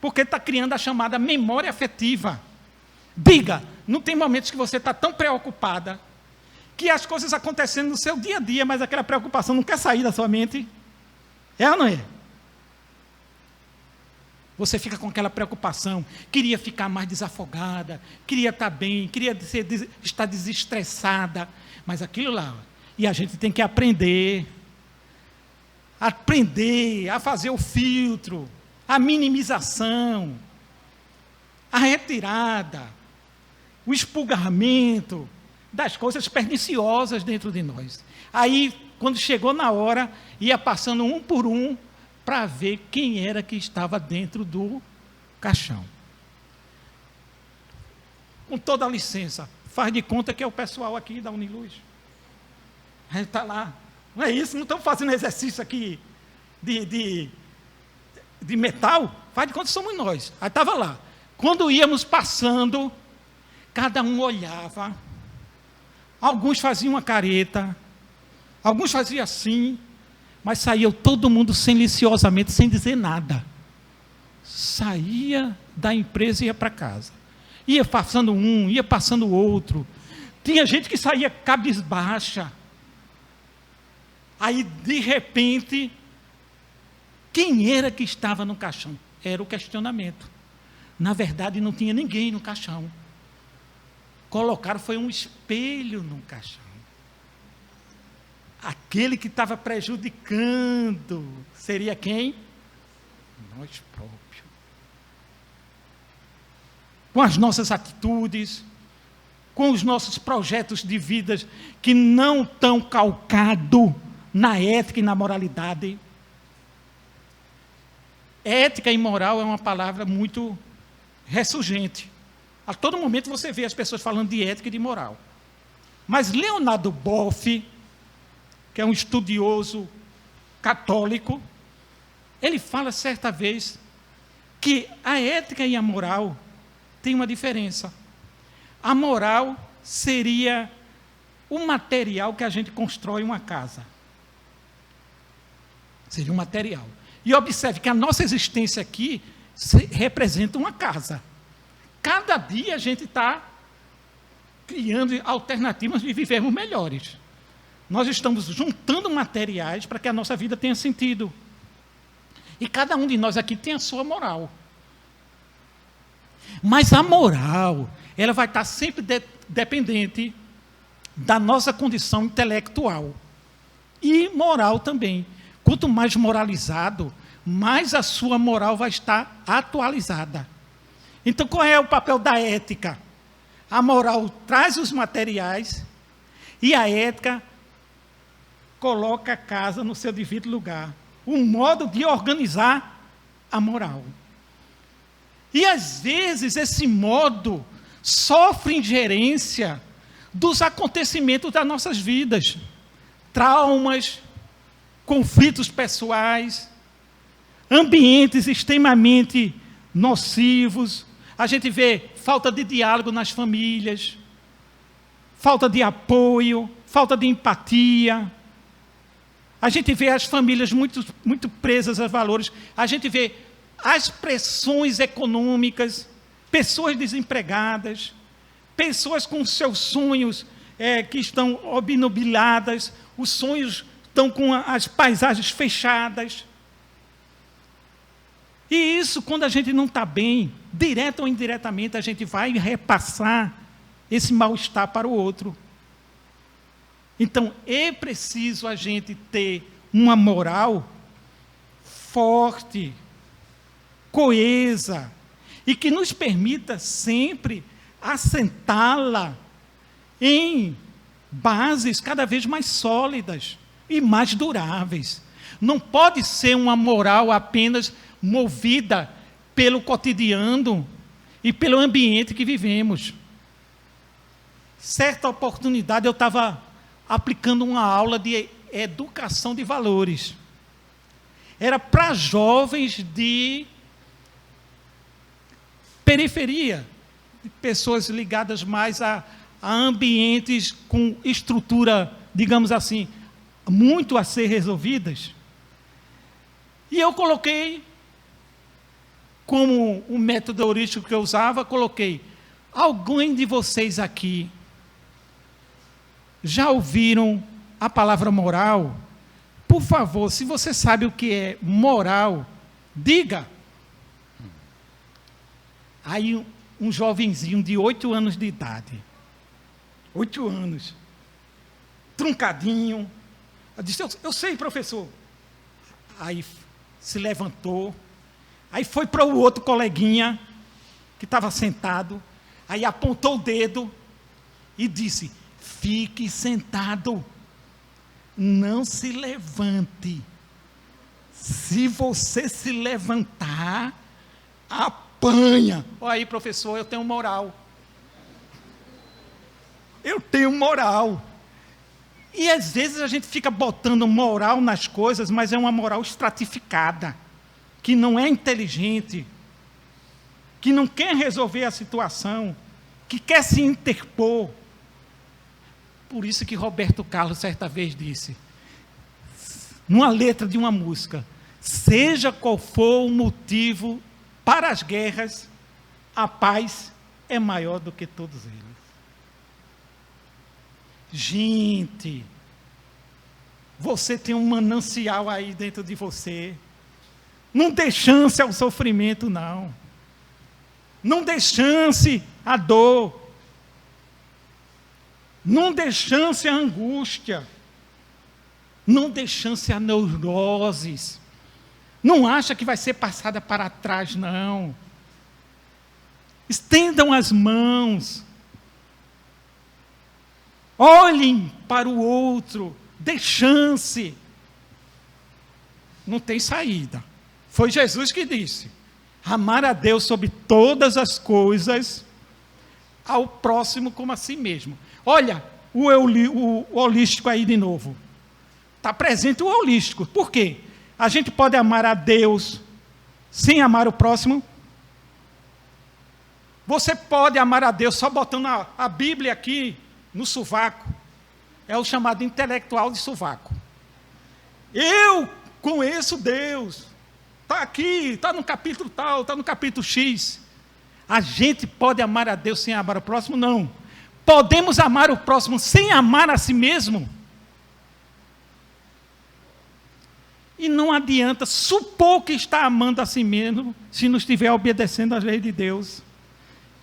Porque está criando a chamada memória afetiva. Diga, não tem momentos que você está tão preocupada, que as coisas acontecendo no seu dia a dia, mas aquela preocupação não quer sair da sua mente? É ou não é? Você fica com aquela preocupação, queria ficar mais desafogada, queria estar bem, queria estar desestressada, mas aquilo lá, e a gente tem que aprender a fazer o filtro, a minimização, a retirada, o expurgamento das coisas perniciosas dentro de nós. Aí, quando chegou na hora, ia passando um por um, para ver quem era que estava dentro do caixão. Com toda a licença, faz de conta que é o pessoal aqui da Uniluz. A gente está lá. Não é isso? Não estamos fazendo exercício aqui de metal? Faz de conta que somos nós. Aí estava lá. Quando íamos passando, cada um olhava. Alguns faziam uma careta, alguns faziam assim, mas saía todo mundo silenciosamente, sem dizer nada. Saía da empresa e ia para casa. Ia passando um, ia passando o outro. Tinha gente que saía cabisbaixa. Aí, de repente, quem era que estava no caixão? Era o questionamento. Na verdade, não tinha ninguém no caixão. Colocaram, foi um espelho no caixão. Aquele que estava prejudicando seria quem? Nós próprios. Com as nossas atitudes, com os nossos projetos de vida que não estão calcados na ética e na moralidade. Ética e moral é uma palavra muito ressurgente. A todo momento você vê as pessoas falando de ética e de moral. Mas Leonardo Boff, que é um estudioso católico, ele fala certa vez que a ética e a moral têm uma diferença. A moral seria o material que a gente constrói uma casa. Seria um material. E observe que a nossa existência aqui representa uma casa. Cada dia a gente está criando alternativas de vivermos melhores. Nós estamos juntando materiais para que a nossa vida tenha sentido. E cada um de nós aqui tem a sua moral. Mas a moral, ela vai estar sempre dependente da nossa condição intelectual. E moral também. Quanto mais moralizado, mais a sua moral vai estar atualizada. Então, qual é o papel da ética? A moral traz os materiais e a ética coloca a casa no seu devido lugar. Um modo de organizar a moral. E, às vezes, esse modo sofre ingerência dos acontecimentos das nossas vidas. Traumas, conflitos pessoais, ambientes extremamente nocivos. A gente vê falta de diálogo nas famílias, falta de apoio, falta de empatia. A gente vê as famílias muito presas a valores. A gente vê as pressões econômicas, pessoas desempregadas, pessoas com seus sonhos que estão obnubiladas, os sonhos estão com as paisagens fechadas. E isso, quando a gente não está bem, direto ou indiretamente, a gente vai repassar esse mal-estar para o outro. Então, é preciso a gente ter uma moral forte, coesa, e que nos permita sempre assentá-la em bases cada vez mais sólidas e mais duráveis. Não pode ser uma moral apenas movida pelo cotidiano e pelo ambiente que vivemos. Certa oportunidade eu estava aplicando uma aula de educação de valores. Era para jovens de periferia, de pessoas ligadas mais a ambientes com estrutura, digamos assim, muito a ser resolvidas. E eu coloquei, como o método heurístico que eu usava, coloquei: alguém de vocês aqui já ouviram a palavra moral? Por favor, se você sabe o que é moral, diga. Aí um jovenzinho de 8 anos de idade, 8 anos, truncadinho, disse: eu sei, professor. Aí se levantou, aí foi para o outro coleguinha, que estava sentado, aí apontou o dedo e disse: fique sentado, não se levante. Se você se levantar, apanha. Olha aí, professor, eu tenho moral. Eu tenho moral. E às vezes a gente fica botando moral nas coisas, mas é uma moral estratificada, que não é inteligente, que não quer resolver a situação, que quer se interpor. Por isso que Roberto Carlos certa vez disse, numa letra de uma música: seja qual for o motivo para as guerras, a paz é maior do que todos eles. Gente, você tem um manancial aí dentro de você. Não dê chance ao sofrimento, não. Não dê chance à dor. Não dê chance à angústia. Não dê chance a neuroses. Não acha que vai ser passada para trás, não. Estendam as mãos. Olhem para o outro. Dê chance. Não tem saída. Foi Jesus que disse: amar a Deus sobre todas as coisas, ao próximo como a si mesmo. Olha, o holístico aí de novo. Está presente o holístico. Por quê? A gente pode amar a Deus sem amar o próximo? Você pode amar a Deus só botando a Bíblia aqui no sovaco. É o chamado intelectual de sovaco. Eu conheço Deus. Está aqui, está no capítulo tal, está no capítulo X. A gente pode amar a Deus sem amar o próximo? Não. Podemos amar o próximo sem amar a si mesmo? E não adianta supor que está amando a si mesmo se não estiver obedecendo às leis de Deus.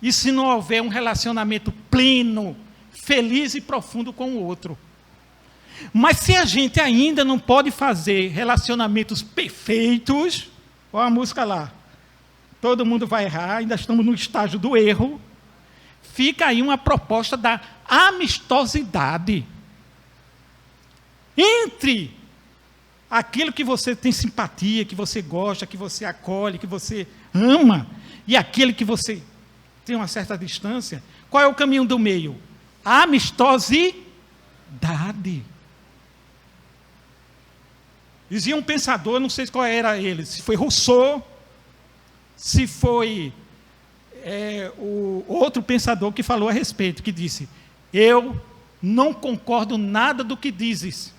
E se não houver um relacionamento pleno, feliz e profundo com o outro. Mas se a gente ainda não pode fazer relacionamentos perfeitos, olha a música lá, todo mundo vai errar, ainda estamos no estágio do erro, fica aí uma proposta da amistosidade entre aquilo que você tem simpatia, que você gosta, que você acolhe, que você ama, e aquele que você tem uma certa distância. Qual é o caminho do meio? A amistosidade. Dizia um pensador, não sei qual era ele, se foi Rousseau, se foi o outro pensador que falou a respeito, que disse: eu não concordo nada do que dizes,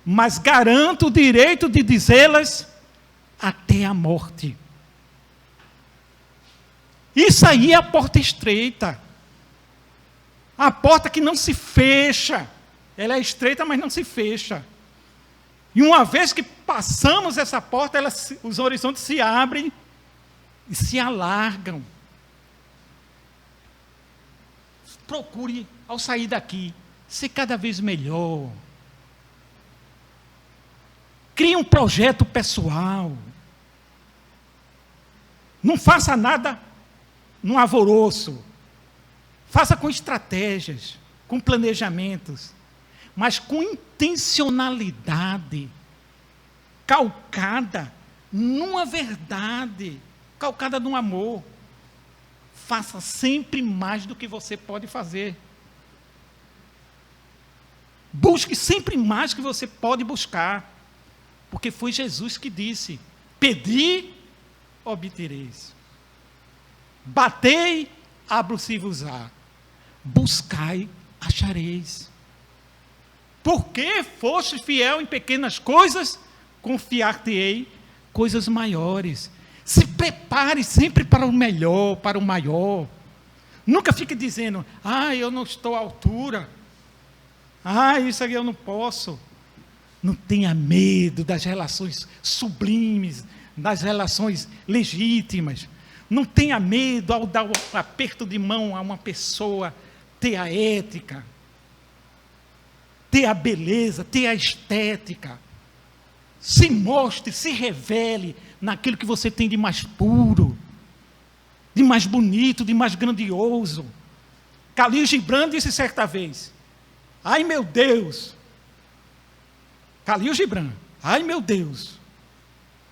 mas garanto o direito de dizê-las até a morte. Isso aí é a porta estreita. A porta que não se fecha. Ela é estreita, mas não se fecha. E uma vez que passamos essa porta, os horizontes se abrem e se alargam. Procure, ao sair daqui, ser cada vez melhor. Crie um projeto pessoal. Não faça nada no alvoroço. Faça com estratégias, com planejamentos, mas com intencionalidade, calcada numa verdade, calcada no amor. Faça sempre mais do que você pode fazer. Busque sempre mais do que você pode buscar, porque foi Jesus que disse: pedi, obtereis. Batei, abro-se-vos-á. Buscai, achareis. Porque foste fiel em pequenas coisas, confiar-te-ei coisas maiores. Se prepare sempre para o melhor, para o maior. Nunca fique dizendo: eu não estou à altura. Isso aqui eu não posso. Não tenha medo das relações sublimes, das relações legítimas. Não tenha medo ao dar um aperto de mão a uma pessoa, ter a ética, ter a beleza, ter a estética. Se mostre, se revele naquilo que você tem de mais puro, de mais bonito, de mais grandioso. Khalil Gibran disse certa vez: ai meu Deus, Khalil Gibran, ai meu Deus,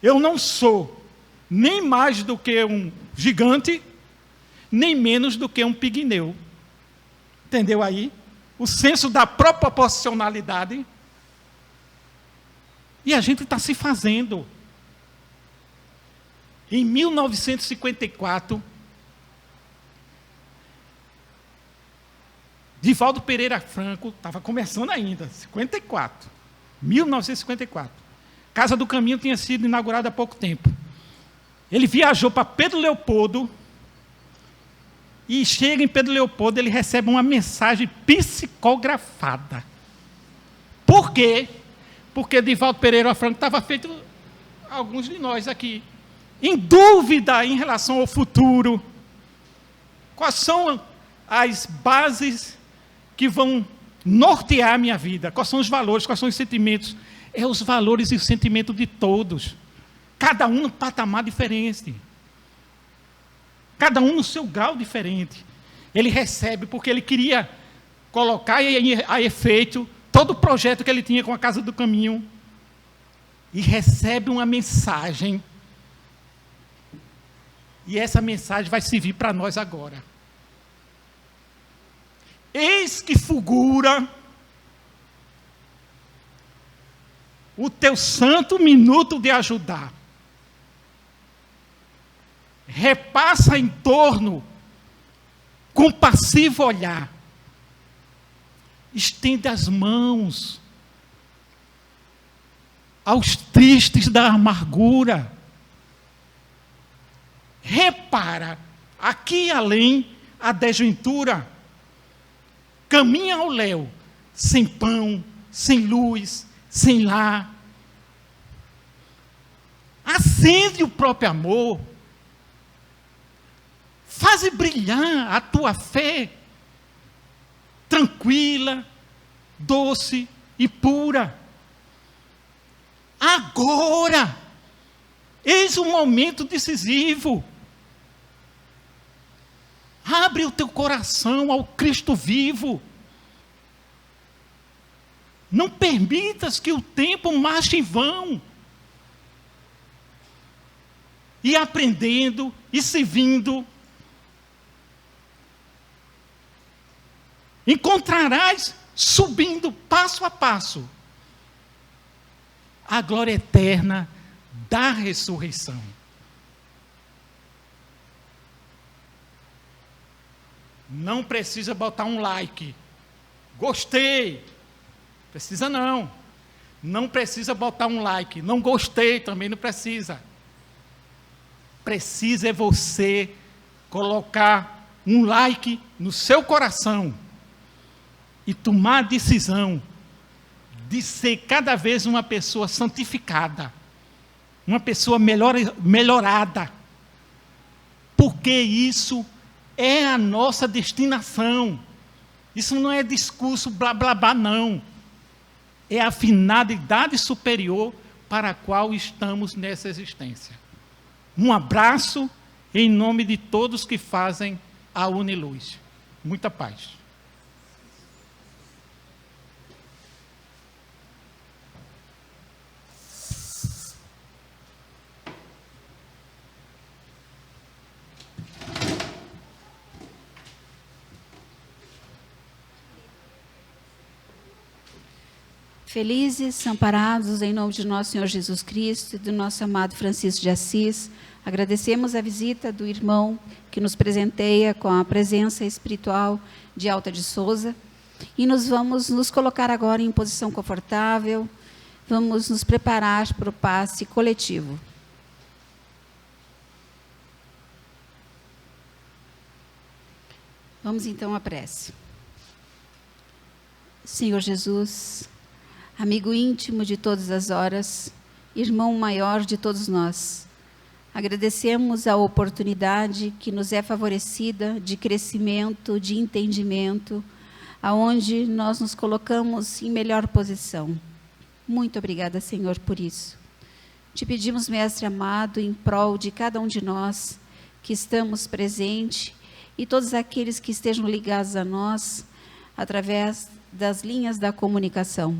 eu não sou nem mais do que um gigante, nem menos do que um pigmeu. Entendeu aí? O senso da proporcionalidade. E a gente está se fazendo. Em 1954, Divaldo Pereira Franco, estava começando ainda, 1954. Casa do Caminho tinha sido inaugurada há pouco tempo. Ele viajou para Pedro Leopoldo, e chega em Pedro Leopoldo, ele recebe uma mensagem psicografada. Por quê? Porque Divaldo Pereira Franco estava feito alguns de nós aqui, em dúvida em relação ao futuro. Quais são as bases que vão nortear a minha vida? Quais são os valores, quais são os sentimentos? É os valores e os sentimentos de todos. Cada um num patamar diferente. Cada um no seu grau diferente. Ele recebe porque ele queria colocar a efeito todo o projeto que ele tinha com a Casa do Caminho. E recebe uma mensagem E essa mensagem vai servir para nós agora. Eis que fulgura o teu santo minuto de ajudar. Repassa em torno, compassivo olhar. Estende as mãos aos tristes da amargura. Repara, aqui além a desventura. Caminha ao léu, sem pão, sem luz, sem lar. Acende o próprio amor. Faze brilhar a tua fé, tranquila, doce e pura. Agora, eis o momento decisivo. Abre o teu coração ao Cristo vivo. Não permitas que o tempo marche em vão. E aprendendo, e servindo, encontrarás, subindo passo a passo, a glória eterna da ressurreição. Não precisa botar um like. Gostei. Precisa não. Não precisa botar um like. Não gostei, também não precisa. Precisa é você colocar um like no seu coração e tomar a decisão de ser cada vez uma pessoa santificada, uma pessoa melhorada, porque isso é a nossa destinação. Isso não é discurso blá blá blá, não. É a finalidade superior para a qual estamos nessa existência. Um abraço em nome de todos que fazem a Uniluz. Muita paz. Felizes, amparados em nome de nosso Senhor Jesus Cristo e do nosso amado Francisco de Assis, agradecemos a visita do irmão que nos presenteia com a presença espiritual de Alta de Souza e vamos nos colocar agora em posição confortável, vamos nos preparar para o passe coletivo. Vamos então à prece. Senhor Jesus, amigo íntimo de todas as horas, irmão maior de todos nós, agradecemos a oportunidade que nos é favorecida de crescimento, de entendimento, aonde nós nos colocamos em melhor posição. Muito obrigada, Senhor, por isso. Te pedimos, Mestre amado, em prol de cada um de nós que estamos presentes e todos aqueles que estejam ligados a nós através das linhas da comunicação.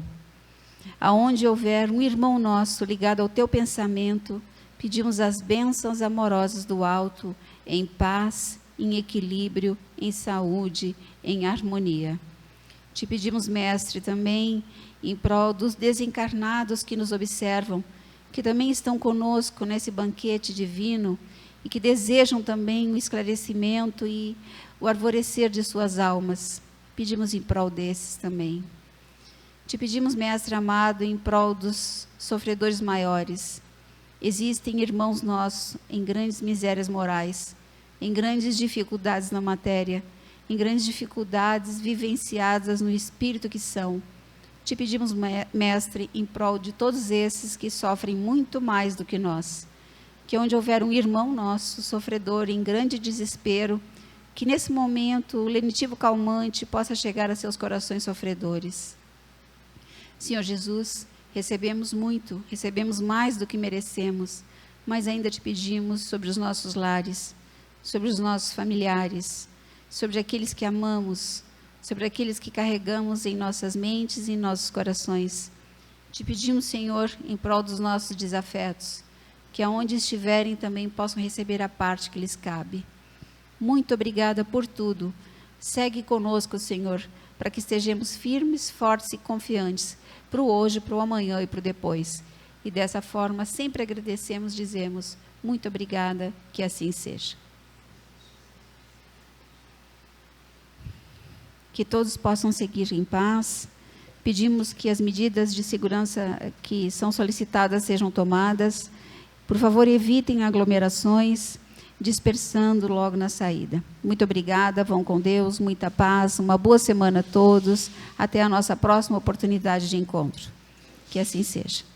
Aonde houver um irmão nosso ligado ao teu pensamento, pedimos as bênçãos amorosas do alto, em paz, em equilíbrio, em saúde, em harmonia. Te pedimos, Mestre, também em prol dos desencarnados que nos observam, que também estão conosco nesse banquete divino e que desejam também o esclarecimento e o arvorecer de suas almas. Pedimos em prol desses também. Te pedimos, Mestre amado, em prol dos sofredores maiores. Existem irmãos nossos em grandes misérias morais, em grandes dificuldades na matéria, em grandes dificuldades vivenciadas no espírito que são. Te pedimos, Mestre, em prol de todos esses que sofrem muito mais do que nós, que onde houver um irmão nosso, sofredor, em grande desespero, que nesse momento o lenitivo calmante possa chegar a seus corações sofredores. Senhor Jesus, recebemos muito, recebemos mais do que merecemos, mas ainda te pedimos sobre os nossos lares, sobre os nossos familiares, sobre aqueles que amamos, sobre aqueles que carregamos em nossas mentes e em nossos corações. Te pedimos, Senhor, em prol dos nossos desafetos, que aonde estiverem também possam receber a parte que lhes cabe. Muito obrigada por tudo. Segue conosco, Senhor, para que estejamos firmes, fortes e confiantes para o hoje, para o amanhã e para o depois. E dessa forma, sempre agradecemos, dizemos, muito obrigada, que assim seja. Que todos possam seguir em paz. Pedimos que as medidas de segurança que são solicitadas sejam tomadas. Por favor, evitem aglomerações, dispersando logo na saída. Muito obrigada, vão com Deus, muita paz, uma boa semana a todos. Até a nossa próxima oportunidade de encontro. Que assim seja.